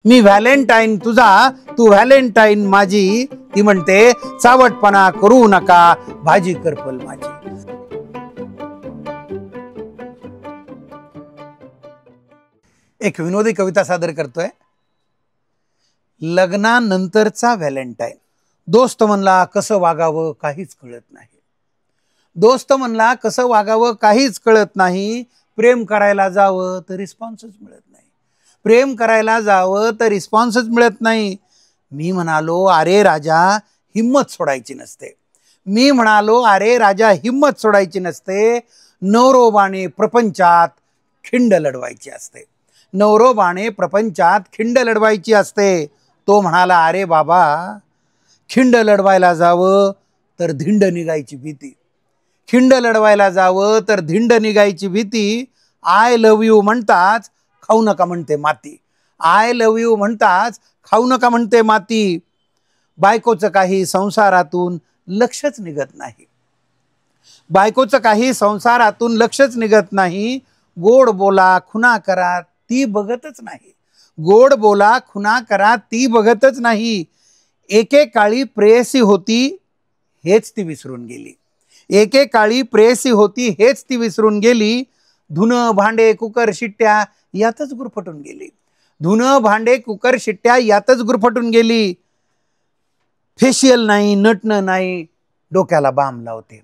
मी Valentine तुझा तू Valentine माझी, ती म्हणते चावटपणा करू नका भाजी करपल माझी। एक विनोदी कविता सादर करतोय। लग्नानंतरचा व्हॅलेंटाईन। दोस्त म्हणला कसं वागावं काहीच कळत नाही। दोस्त म्हणला कसं वागावं काहीच कळत नाही। प्रेम करायला जावं तर रिस्पॉन्सच मिळत नाही। प्रेम करायला जावं तर रिस्पॉन्सच मिळत नाही। मी म्हणालो अरे राजा हिम्मत सोडायची नसते। मी म्हणालो अरे राजा हिम्मत सोडायची नसते। नवरोबाने प्रपंचात खिंड लढवायची असते। नवरोबाने प्रपंचात खिंड लढवायची असते। तो म्हणाला अरे बाबा खिंड लढवायला जावं तर धिंड निघायची भीती। खिंड लढवायला जावं तर धिंड निघायची भीती। आय लव्ह यू म्हणताच खाऊ नका म्हणते माती। आय लव्ह यू म्हणताच खाऊ नका म्हणते माती। बायकोचं काही संसारातून लक्षच निघत नाही। बायकोचं काही संसारातून लक्षच निघत नाही। गोड बोला खुना करा ती बघतच नाही। गोड बोला खुना करा ती बघतच नाही। एकेकाळी प्रेयसी होती हेच ती विसरून गेली। एकेकाळी प्रेयसी होती हेच ती विसरून गेली। धुणं भांडे कुकर शिट्ट्या यातच गुरफटून गेली। धुणं भांडे कुकर शिट्ट्या यातच गुरफटून गेली। फेशियल नाही नटणं नाही डोक्याला बाम लावते।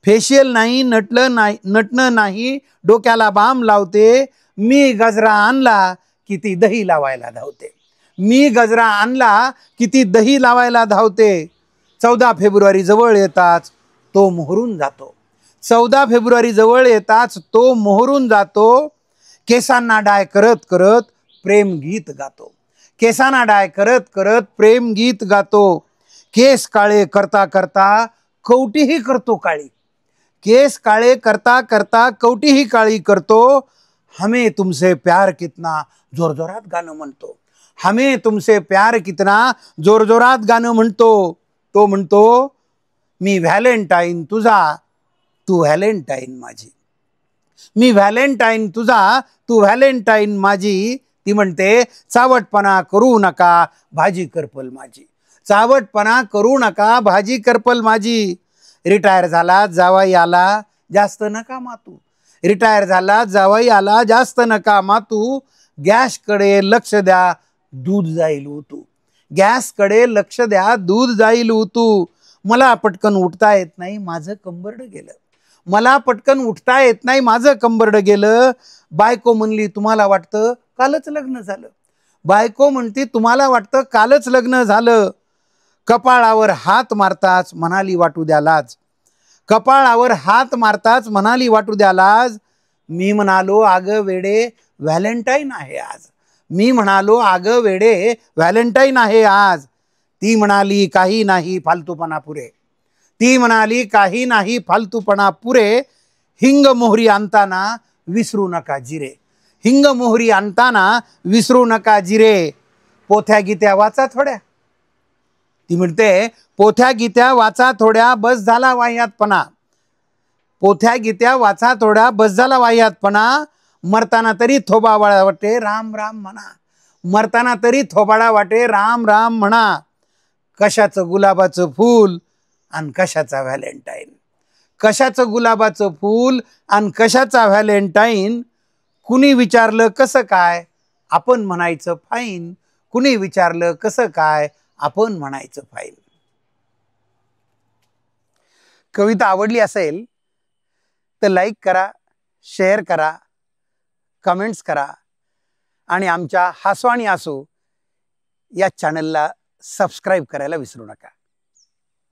फेशियल नाही नटणं नाही डोक्याला बाम लावते। मी गजरा आणला किती दही लावायला धावते। मी गजरा आणला किती दही लावायला धावते। 14 फेब्रुवारी जवळ येताच तो मोहरून जातो। 14 फेब्रुवारी जवळ येताच तो मोहरून जातो। केसांना डाय करत करत प्रेम गीत गातो। केसांना डाय करत करत प्रेम गीत गातो। केस काळे करता करता कवटीही करतो काळी। केस काळे करता करता कवटीही काळी करतो। हमें तुमसे प्यार कितना जोर जोरात गाणं म्हणतो। हमें तुमसे प्यार कितना जोर जोरात गाणं म्हणतो। तो म्हणतो मी व्हॅलेंटाईन तुझा तू व्हॅलेंटाईन माझी। मी व्हॅलेंटाईन तुझा तू व्हॅलेंटाईन माझी। ती म्हणते चावटपणा करू नका भाजी करपल माझी। चावटपणा करू नका भाजी करपल माझी। रिटायर झाला जावाई आला जास्त नका मातू। रिटायर झाला जावाई आला जास्त नका मातू। गॅसकडे लक्ष द्या दूध जाईल उतू। गॅसकडे लक्ष द्या दूध जाईल उतू। मला पटकन उठता येत नाही माझं कंबरड गेलं। मला पटकन उठता येत नाही माझं कंबरड गेलं। बायको म्हणली तुम्हाला वाटतं कालच लग्न झालं। बायको म्हणती तुम्हाला वाटतं कालच लग्न झालं। कपाळावर हात मारताच म्हणाली वाटू द्या लाज। कपाळावर हात मारताच म्हणाली वाटू द्या लाज। मी म्हणालो अगं वेडे व्हॅलेंटाईन आहे आज। मी म्हणालो अगं वेडे व्हॅलेंटाईन आहे आज। ती म्हणाली काही नाही फालतूपणा पुरे। ती म्हणाली काही नाही फालतूपणा पुरे। हिंग मोहरी आणताना विसरू नका जिरे। हिंग मोहरी आणताना विसरू नका जिरे। पोथ्या गीत्या वाचा थोड्या। ती म्हणते पोथ्या गीत्या वाचा थोड्या बस झाला वाह्यातपणा। पोथ्या गीत्या वाचा थोड्या बस झाला वाह्यातपणा। मरताना तरी थोबाडा वाटे राम राम म्हणा। मरताना तरी थोबाडा वाटे राम राम म्हणा। कशाचं गुलाबाचं फूल आणि कशाचा व्हॅलेंटाईन। कशाचं गुलाबाचं फूल आणि कशाचा व्हॅलेंटाईन। कुणी विचारलं कसं काय आपण म्हणायचं फाईन। कुणी विचारलं कसं काय आपण म्हणायचं फाईन। कविता आवडली असेल तर लाईक करा, शेअर करा, कमेंट्स करा आणि आमच्या हसो आणि आसो या चॅनलला सबस्क्राईब करायला विसरू नका।